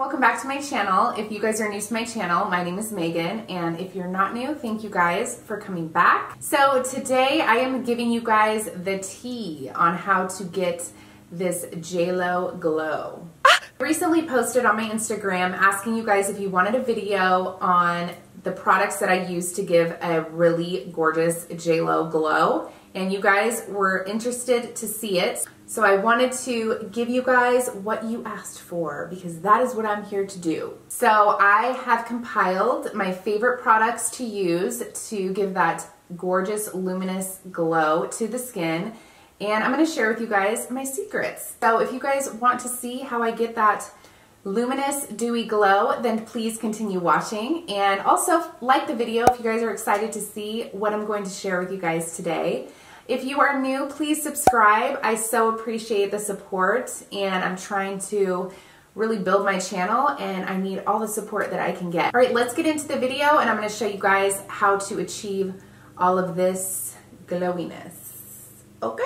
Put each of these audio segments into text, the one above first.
Welcome back to my channel. If you guys are new to my channel, my name is Megan, and if you're not new, thank you guys for coming back. So today I am giving you guys the tea on how to get this JLo glow. I recently posted on my Instagram asking you guys if you wanted a video on the products that I use to give a really gorgeous JLo glow, and you guys were interested to see it. So I wanted to give you guys what you asked for, because that is what I'm here to do. So I have compiled my favorite products to use to give that gorgeous luminous glow to the skin, and I'm going to share with you guys my secrets. So if you guys want to see how I get that luminous dewy glow, then please continue watching, and also like the video if you guys are excited to see what I'm going to share with you guys today. If you are new, please subscribe. I so appreciate the support, and I'm trying to really build my channel, and I need all the support that I can get. All right, let's get into the video, and I'm going to show you guys how to achieve all of this glowiness. Okay?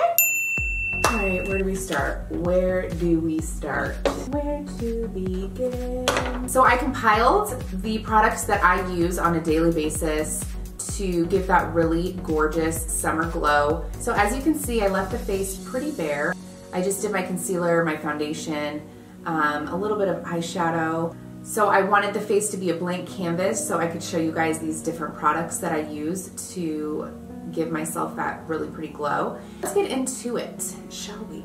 All right, where do we start? Where do we start? Where to begin? So I compiled the products that I use on a daily basis to give that really gorgeous summer glow. So as you can see, I left the face pretty bare. I just did my concealer, my foundation, a little bit of eyeshadow. So I wanted the face to be a blank canvas so I could show you guys these different products that I use to give myself that really pretty glow. Let's get into it, shall we?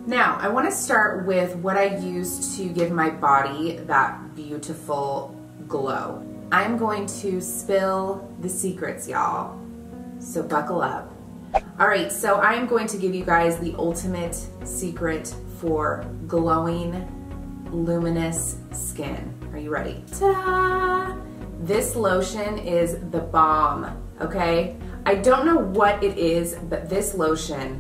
Now, I want to start with what I use to give my body that beautiful glow. I'm going to spill the secrets, y'all, so buckle up. All right, so I'm going to give you guys the ultimate secret for glowing, luminous skin. Are you ready? Ta-da! This lotion is the bomb, okay? I don't know what it is, but this lotion,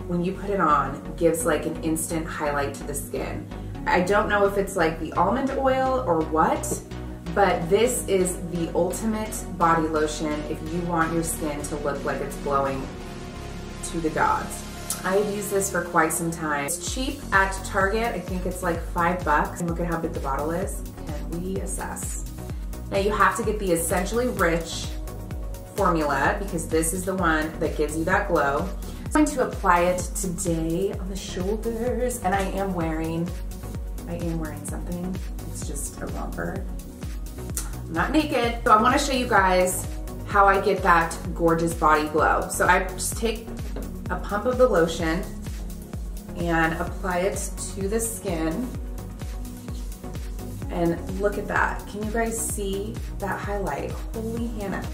when you put it on, gives like an instant highlight to the skin. I don't know if it's like the almond oil or what, but this is the ultimate body lotion if you want your skin to look like it's glowing to the gods. I've used this for quite some time. It's cheap at Target. I think it's like $5. And look at how big the bottle is. Can we assess? Now you have to get the Essentially Rich formula because this is the one that gives you that glow. I'm going to apply it today on the shoulders, and I am wearing something. It's just a romper. I'm not naked. So I want to show you guys how I get that gorgeous body glow. So I just take a pump of the lotion and apply it to the skin. And look at that. Can you guys see that highlight? Holy Hannah.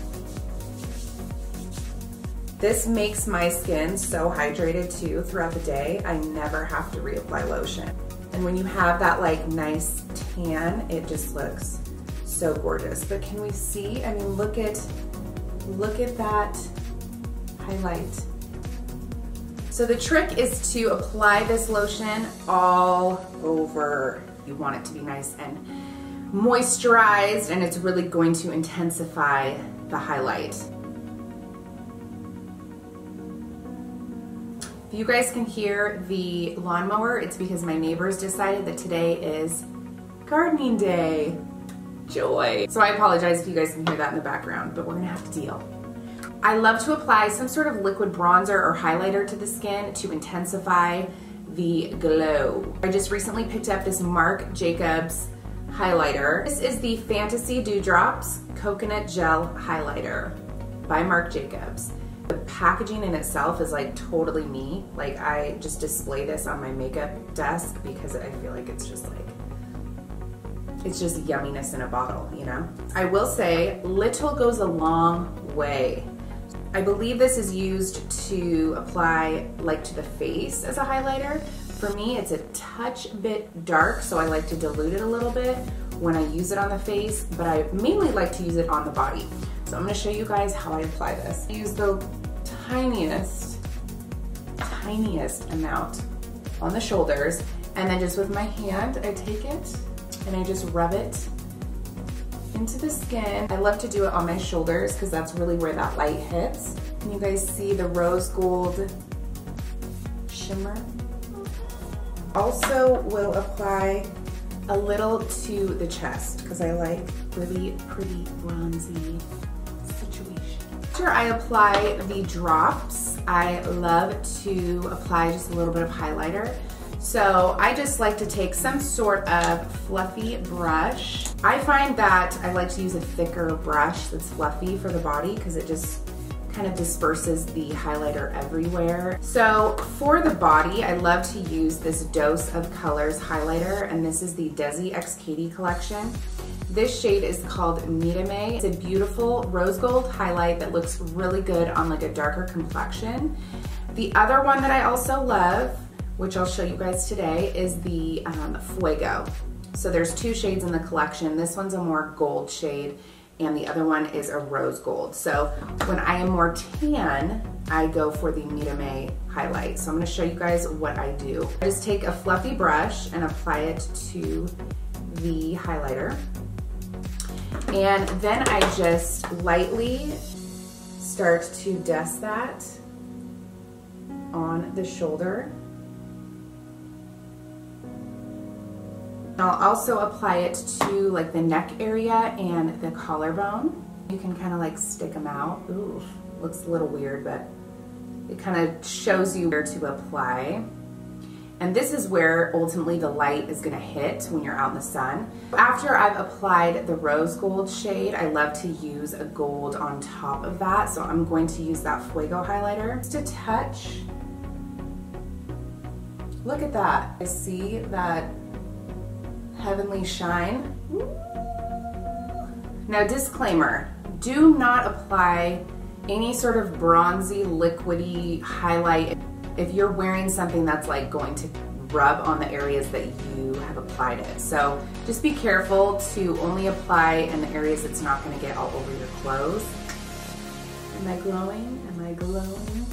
This makes my skin so hydrated too throughout the day. I never have to reapply lotion. And when you have that like nice tan, it just looks so gorgeous. But can we see? I mean, look at that highlight. So the trick is to apply this lotion all over. You want it to be nice and moisturized, and it's really going to intensify the highlight. If you guys can hear the lawnmower, it's because my neighbors decided that today is gardening day. Joy. So I apologize if you guys can hear that in the background, but we're gonna have to deal. I love to apply some sort of liquid bronzer or highlighter to the skin to intensify the glow. I just recently picked up this Marc Jacobs highlighter. This is the Fantasy Dewdrops Coconut Gel Highlighter by Marc Jacobs. The packaging in itself is like totally me. Like I just display this on my makeup desk because I feel like it's just like, it's just yumminess in a bottle, you know? I will say, little goes a long way. I believe this is used to apply like to the face as a highlighter. For me, it's a touch bit dark, so I like to dilute it a little bit when I use it on the face, but I mainly like to use it on the body. So I'm gonna show you guys how I apply this. I use the tiniest amount on the shoulders, and then just with my hand, I take it and I just rub it into the skin. I love to do it on my shoulders because that's really where that light hits. Can you guys see the rose gold shimmer? Also will apply a little to the chest because I like really pretty bronzy situation. After I apply the drops, I love to apply just a little bit of highlighter. So I just like to take some sort of fluffy brush. I find that I like to use a thicker brush that's fluffy for the body because it just kind of disperses the highlighter everywhere. So for the body, I love to use this Dose of Colors highlighter, and this is the Desixkaty collection. This shade is called Mirame. It's a beautiful rose gold highlight that looks really good on like a darker complexion. The other one that I also love, which I'll show you guys today, is the Fuego. So there's two shades in the collection. This one's a more gold shade, and the other one is a rose gold. So when I am more tan, I go for the Mirame highlight. So I'm gonna show you guys what I do. I just take a fluffy brush and apply it to the highlighter. And then I just lightly start to dust that on the shoulder. I'll also apply it to like the neck area and the collarbone. You can kind of like stick them out. Ooh, looks a little weird, but it kind of shows you where to apply. And this is where ultimately the light is gonna hit when you're out in the sun. After I've applied the rose gold shade, I love to use a gold on top of that. So I'm going to use that Fuego highlighter. Just a touch. Look at that. I see that heavenly shine. Now, disclaimer, do not apply any sort of bronzy, liquidy highlight if you're wearing something that's like going to rub on the areas that you have applied it. So just be careful to only apply in the areas it's not going to get all over your clothes. Am I glowing? Am I glowing?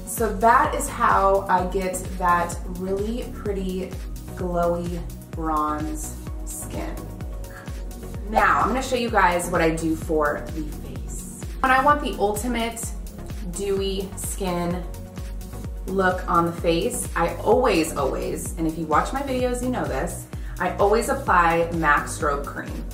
So that is how I get that really pretty glowy bronze skin. Now I'm going to show you guys what I do for the face. When I want the ultimate dewy skin look on the face, I always, and if you watch my videos you know this, I always apply MAC Strobe Cream.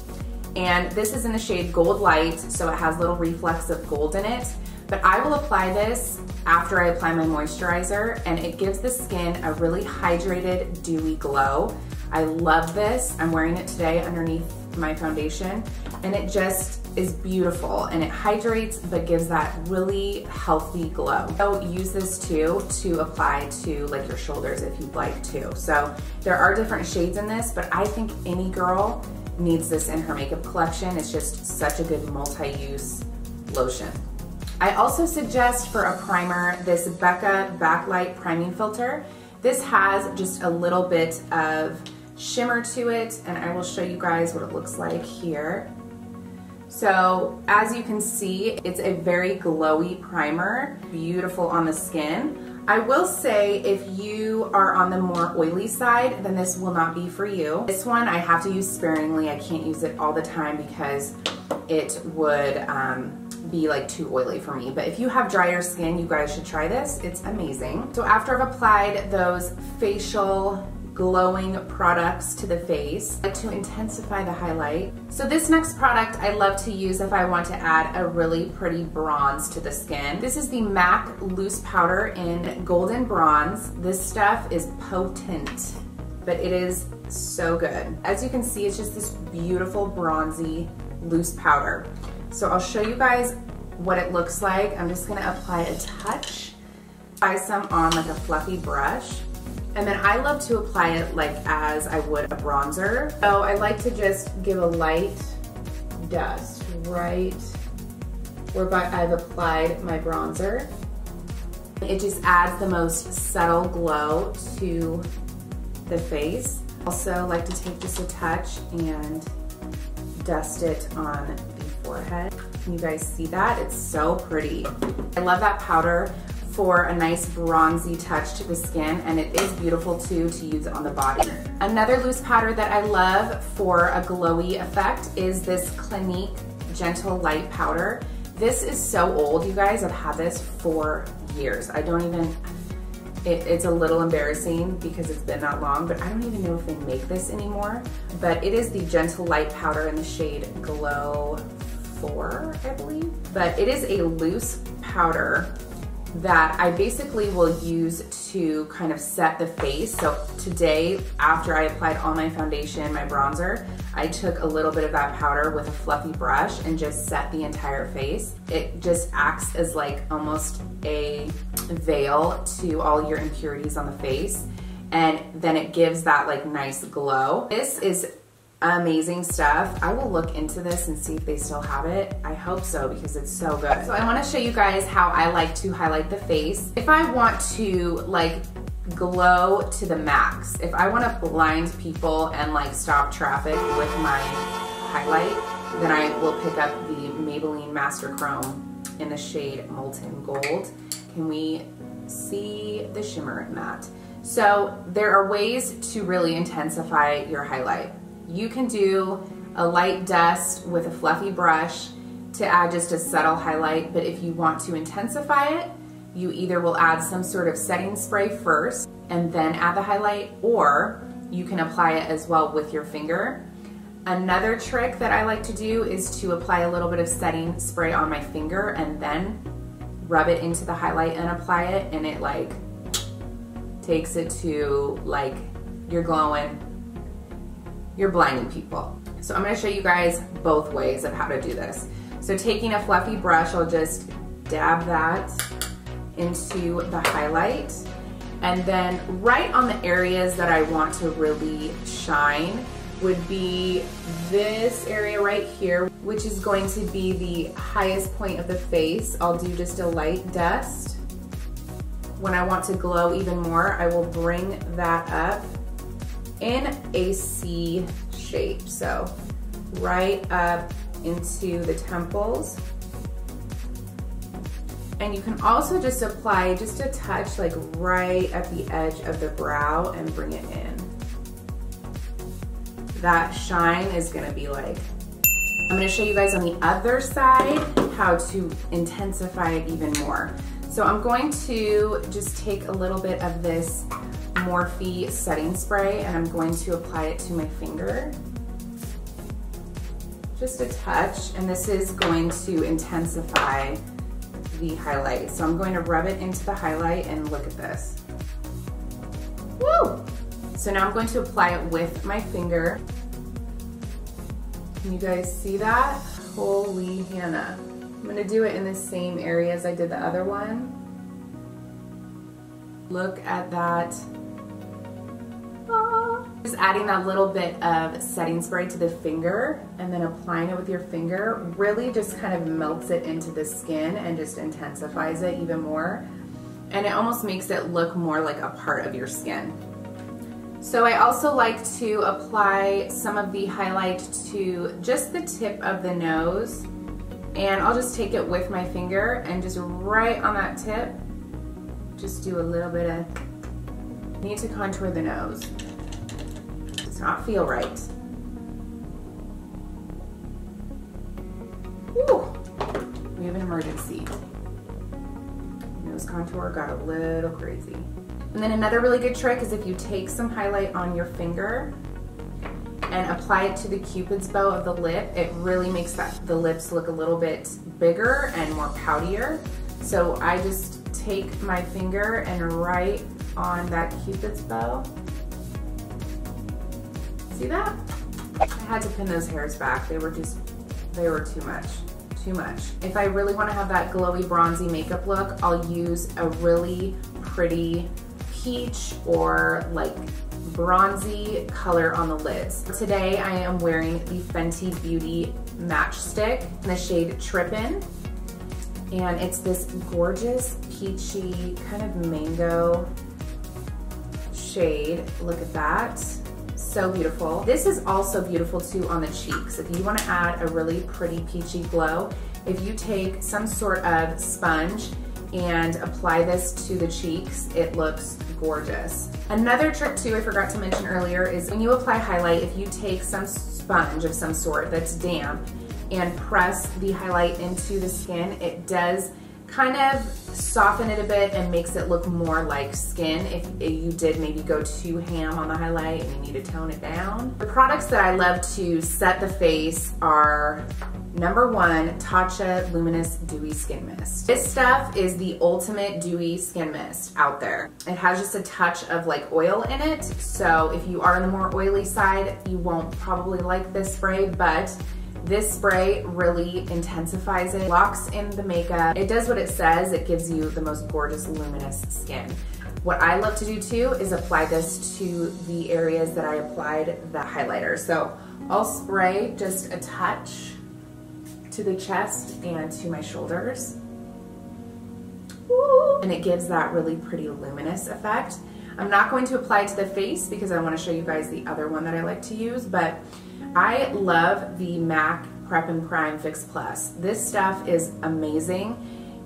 And this is in the shade Gold Light, so it has little reflects of gold in it. But I will apply this after I apply my moisturizer, and it gives the skin a really hydrated, dewy glow. I love this. I'm wearing it today underneath my foundation, and it just is beautiful, and it hydrates but gives that really healthy glow. So use this too to apply to like your shoulders if you'd like to. So there are different shades in this, but I think any girl needs this in her makeup collection. It's just such a good multi-use lotion. I also suggest for a primer this Becca Backlight Priming Filter. This has just a little bit of shimmer to it, and I will show you guys what it looks like here. So as you can see, it's a very glowy primer, beautiful on the skin. I will say if you are on the more oily side, then this will not be for you. This one I have to use sparingly. I can't use it all the time because it would be like too oily for me. But if you have drier skin, you guys should try this. It's amazing. So after I've applied those facial glowing products to the face, I like to intensify the highlight. So this next product I love to use if I want to add a really pretty bronze to the skin. This is the MAC Loose Powder in Golden Bronze. This stuff is potent, but it is so good. As you can see, it's just this beautiful bronzy loose powder. So I'll show you guys what it looks like. I'm just gonna apply a touch, apply some on like a fluffy brush. And then I love to apply it like as I would a bronzer. So I like to just give a light dust right where I've applied my bronzer. It just adds the most subtle glow to the face. Also like to take just a touch and dust it on the forehead. Can you guys see that? It's so pretty. I love that powder for a nice bronzy touch to the skin, and it is beautiful too to use on the body. Another loose powder that I love for a glowy effect is this Clinique Gentle Light Powder. This is so old, you guys. I've had this for years. It's a little embarrassing because it's been that long, but I don't even know if they make this anymore. But it is the Gentle Light powder in the shade Glow 4, I believe. But it is a loose powder that I basically will use to kind of set the face. So today, after I applied all my foundation, my bronzer, I took a little bit of that powder with a fluffy brush and just set the entire face. It just acts as like almost a veil to all your impurities on the face. And then it gives that like nice glow. This is amazing stuff. I will look into this and see if they still have it. I hope so because it's so good. So I want to show you guys how I like to highlight the face. If I want to like glow to the max, if I want to blind people and like stop traffic with my highlight, then I will pick up the Maybelline Master Chrome in the shade Molten Gold. Can we see the shimmer in that? So there are ways to really intensify your highlight. You can do a light dust with a fluffy brush to add just a subtle highlight, but if you want to intensify it, you either will add some sort of setting spray first and then add the highlight, or you can apply it as well with your finger. Another trick that I like to do is to apply a little bit of setting spray on my finger and then rub it into the highlight and apply it, and it like takes it to like you're glowing. You're blinding people. So I'm gonna show you guys both ways of how to do this. So taking a fluffy brush, I'll just dab that into the highlight. And then right on the areas that I want to really shine would be this area right here, which is going to be the highest point of the face. I'll do just a light dust. When I want to glow even more, I will bring that up in a C shape. So right up into the temples. And you can also just apply just a touch like right at the edge of the brow and bring it in. That shine is gonna be like, I'm gonna show you guys on the other side how to intensify it even more. So I'm going to just take a little bit of this Morphe setting spray and I'm going to apply it to my finger. Just a touch, and this is going to intensify the highlight. So I'm going to rub it into the highlight and look at this. Woo! So now I'm going to apply it with my finger. Can you guys see that? Holy Hannah. I'm gonna do it in the same area as I did the other one. Look at that. Just adding that little bit of setting spray to the finger and then applying it with your finger really just kind of melts it into the skin and just intensifies it even more. And it almost makes it look more like a part of your skin. So I also like to apply some of the highlight to just the tip of the nose, and I'll just take it with my finger and just right on that tip, just do a little bit of, need to contour the nose. Does not feel right. Whew. We have an emergency. Nose contour got a little crazy. And then another really good trick is if you take some highlight on your finger and apply it to the cupid's bow of the lip, it really makes the lips look a little bit bigger and more poutier. So I just take my finger and right on that cupid's bow. See that? I had to pin those hairs back. They were too much. Too much. If I really want to have that glowy bronzy makeup look, I'll use a really pretty peach or like bronzy color on the lids. Today I am wearing the Fenty Beauty Matchstick in the shade Trippin', and it's this gorgeous peachy kind of mango shade. Look at that. So beautiful. This is also beautiful too on the cheeks. If you want to add a really pretty peachy glow, if you take some sort of sponge and apply this to the cheeks, it looks gorgeous. Another trick too I forgot to mention earlier is when you apply highlight, if you take some sponge of some sort that's damp and press the highlight into the skin, it does kind of soften it a bit and makes it look more like skin if you did maybe go too ham on the highlight and you need to tone it down. The products that I love to set the face are number one, Tatcha Luminous Dewy Skin Mist. This stuff is the ultimate dewy skin mist out there. It has just a touch of like oil in it, so if you are on the more oily side, you won't probably like this spray, but this spray really intensifies it, locks in the makeup. It does what it says. It gives you the most gorgeous luminous skin. What I love to do too is apply this to the areas that I applied the highlighter. So I'll spray just a touch to the chest and to my shoulders. Woo! And it gives that really pretty luminous effect. I'm not going to apply it to the face because I want to show you guys the other one that I like to use, but I love the MAC Prep and Prime Fix Plus. This stuff is amazing.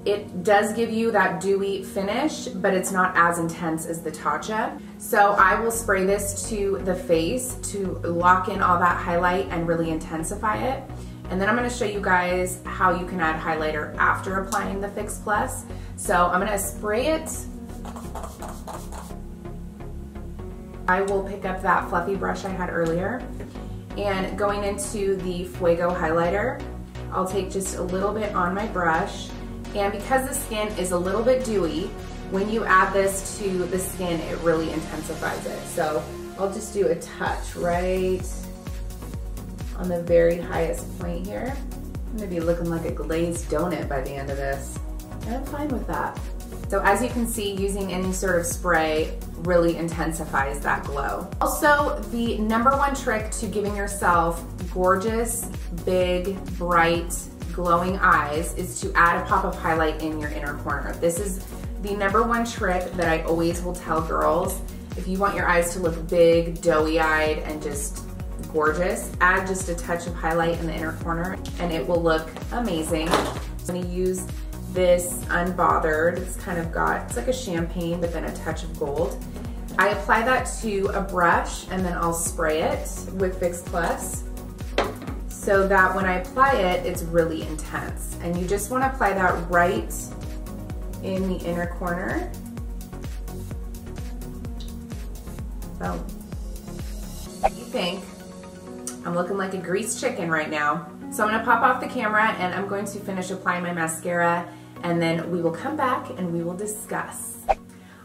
It does give you that dewy finish, but it's not as intense as the Tatcha. So I will spray this to the face to lock in all that highlight and really intensify it. And then I'm gonna show you guys how you can add highlighter after applying the Fix Plus. So I'm gonna spray it. I will pick up that fluffy brush I had earlier. And going into the Fuego highlighter, I'll take just a little bit on my brush. And because the skin is a little bit dewy, when you add this to the skin, it really intensifies it. So I'll just do a touch right on the very highest point here. I'm gonna be looking like a glazed donut by the end of this. And I'm fine with that. So as you can see, using any sort of spray really intensifies that glow. Also, the number one trick to giving yourself gorgeous, big, bright, glowing eyes is to add a pop of highlight in your inner corner. This is the number one trick that I always will tell girls. If you want your eyes to look big, doughy-eyed, and just gorgeous, add just a touch of highlight in the inner corner and it will look amazing. I'm gonna use this Unbothered. It's kind of got, it's like a champagne but then a touch of gold. I apply that to a brush and then I'll spray it with Fix Plus so that when I apply it, it's really intense. And you just want to apply that right in the inner corner. Boom. What do you think? I'm looking like a greased chicken right now. So I'm gonna pop off the camera and I'm going to finish applying my mascara and then we will come back and we will discuss.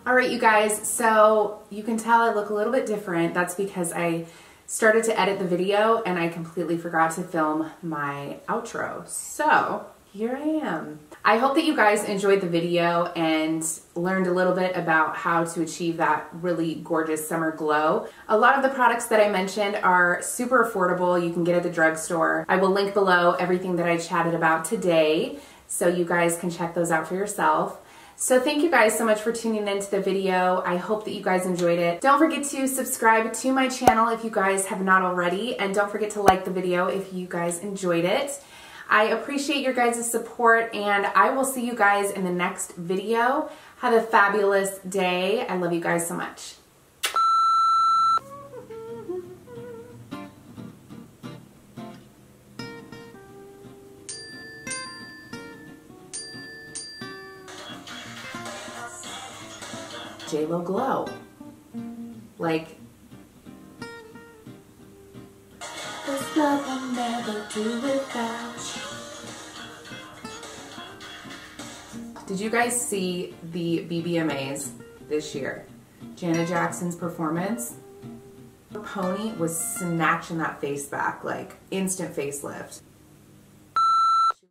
All right, you guys, so you can tell I look a little bit different. That's because I started to edit the video and I completely forgot to film my outro. So here I am. I hope that you guys enjoyed the video and learned a little bit about how to achieve that really gorgeous summer glow. A lot of the products that I mentioned are super affordable. You can get at the drugstore. I will link below everything that I chatted about today so you guys can check those out for yourself. So thank you guys so much for tuning into the video. I hope that you guys enjoyed it. Don't forget to subscribe to my channel if you guys have not already, and don't forget to like the video if you guys enjoyed it. I appreciate your guys' support and I will see you guys in the next video. Have a fabulous day. I love you guys so much. JLo glow. Like, this love will never do without you. Did you guys see the BBMAs this year? Janet Jackson's performance? Her pony was snatching that face back, like instant facelift.